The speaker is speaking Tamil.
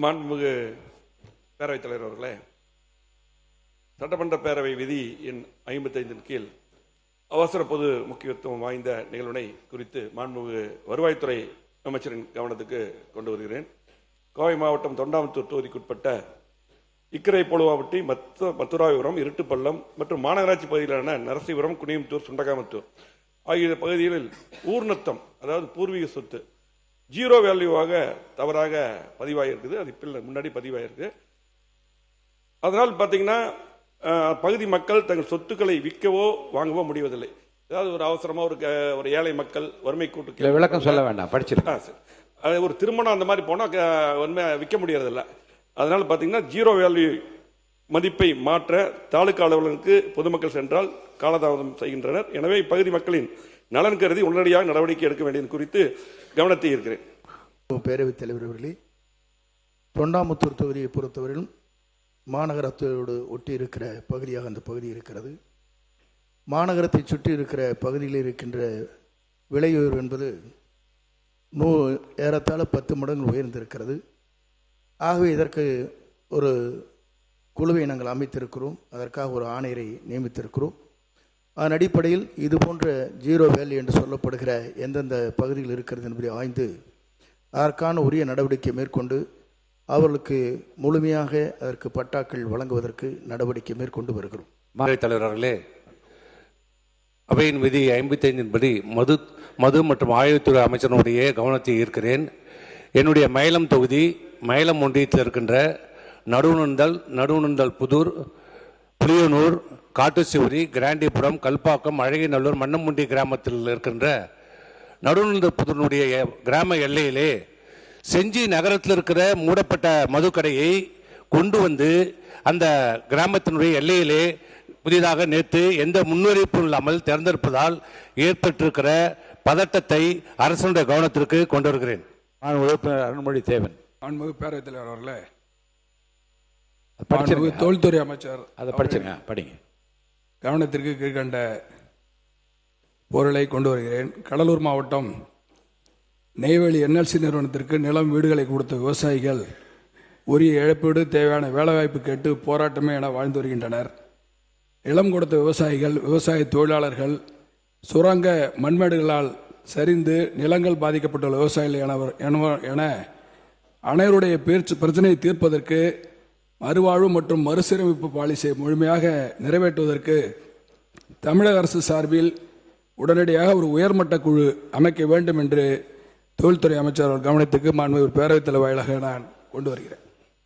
மாண்புமிகு பேரவைத் தலைவர் அவர்களே, சட்டமன்ற பேரவை விதி எண் 55 கீழ் அவசர பொது முக்கியத்துவம் வாய்ந்த நிகழ்வினை குறித்து மாண்புமிகு வருவாய்த்துறை அமைச்சரின் கவனத்துக்கு கொண்டு வருகிறேன். கோவை மாவட்டம் தொண்டாமுத்தூர் தொகுதிக்குட்பட்ட இக்கரை பொழுவாவட்டி, மத்துராவிபுரம், இருட்டுப்பள்ளம் மற்றும் மாநகராட்சி பகுதியிலான நரசிபுரம், குனியமுத்தூர், சுண்டகாமத்தூர் ஆகிய பகுதிகளில் ஊர்நத்தம், அதாவது பூர்வீக சொத்து, ஜீரோ வேல்யூவாக தவறாக பதிவாகிருக்குது. அது இப்போ முன்னாடி பதிவாயிருக்கு. அதனால் பார்த்தீங்கன்னா பகுதி மக்கள் தங்கள் சொத்துக்களை விற்கவோ வாங்கவோ முடிவதில்லை. அதாவது ஒரு அவசரமாக ஒரு ஏழை மக்கள் வறுமை கூட்டு விளக்கம் சொல்ல வேண்டாம், படிச்சிருக்கேன். அது ஒரு திருமணம் அந்த மாதிரி போனால் உண்மையாக விற்க முடியறதில்லை. அதனால் பார்த்தீங்கன்னா ஜீரோ வேல்யூ மதிப்பை மாற்ற தாலுகா அலுவலர்களுக்கு பொதுமக்கள் சென்றால் காலதாமதம் செய்கின்றனர். எனவே இப்பகுதி மக்களின் நலன் கருதி உடனடியாக நடவடிக்கை எடுக்க வேண்டியது குறித்து கவனத்தை இருக்கிறேன். பேரவைத் தலைவர் அவர்களே, தொண்டாமுத்தூர் தொகுதியை பொறுத்தவரையிலும் மாநகரத்தோடு ஒட்டி இருக்கிற பகுதியாக அந்த பகுதி இருக்கிறது. மாநகரத்தை சுற்றி இருக்கிற பகுதியில் இருக்கின்ற விலை உயர்வு என்பது ஏறத்தாழ 10 மடங்கு உயர்ந்திருக்கிறது. ஆகவே இதற்கு ஒரு குழுவை நாங்கள் அமைத்திருக்கிறோம். அதற்காக ஒரு ஆணையரை நியமித்திருக்கிறோம். அதன் அடிப்படையில் இது போன்ற ஜீரோ வேல்யூ என்று சொல்லப்படுகிற எந்தெந்த பகுதியில் இருக்கிறது என்பதை ஆய்ந்து அதற்கான உரிய நடவடிக்கை மேற்கொண்டு அவர்களுக்கு முழுமையாக அதற்கு பட்டாக்கள் வழங்குவதற்கு நடவடிக்கை மேற்கொண்டு வருகிறோம். பேரவைத் தலைவர் அவர்களே, அவையின் விதி 55 படி மது மற்றும் ஆயுதத்துறை அமைச்சருடைய கவனத்தை ஈர்க்கிறேன். என்னுடைய மயிலம் தொகுதி, மயிலம் ஒன்றியத்தில் இருக்கின்ற நடுவுணர்ந்தல், புதூர், புளியனூர், காட்டுச்சிவரி, கிராண்டிபுரம், கல்பாக்கம், அழகிநல்லூர், மன்னமுண்டி கிராமத்தில் இருக்கின்ற நடுவுணர்ந்தல் புதூருடைய கிராம எல்லையிலே செஞ்சி நகரத்தில் இருக்கிற மூடப்பட்ட மதுக்கடையை கொண்டு வந்து அந்த கிராமத்தினுடைய எல்லையிலே புதிதாக நேற்று எந்த முன்னறிவிப்பும் இல்லாமல் திறந்திருப்பதால் ஏற்பட்டிருக்கிற பதட்டத்தை அரசுடைய கவனத்திற்கு கொண்டு வருகிறேன். அருண்மொழி தேவன். மாண்புமிகு பேரவைத் தலைவர் அவர்களே, படிச்சிருங்க. தொழில்துறை அமைச்சர் அதை படிச்சுங்க, படிங்க. கவனத்திற்கு கீழ்கண்ட பொருளை கொண்டு வருகிறேன். கடலூர் மாவட்டம் நெய்வேலி NLC நிறுவனத்திற்கு நிலம், வீடுகளை கொடுத்த விவசாயிகள் உரிய இழப்பீடு, தேவையான வேலைவாய்ப்பு கேட்டு போராட்டமே என வாழ்ந்து வருகின்றனர். நிலம் கொடுத்த விவசாயிகள், விவசாய தொழிலாளர்கள் சுரங்க மண்மேடுகளால் சரிந்து நிலங்கள் பாதிக்கப்பட்டுள்ள விவசாயிகள் என அனைவருடைய பிரச்சனையை தீர்ப்பதற்கு மறுவாழ்வு மற்றும் மறுசீரமைப்பு பாலிசியை முழுமையாக நிறைவேற்றுவதற்கு தமிழக அரசு சார்பில் உடனடியாக ஒரு உயர்மட்ட குழு அமைக்க வேண்டும் என்று தொழில்துறை அமைச்சர் கவனத்துக்கு மாண்புமிகு பேரவைத் தலைவர் வாயிலாக நான் கொண்டு வருகிறேன்.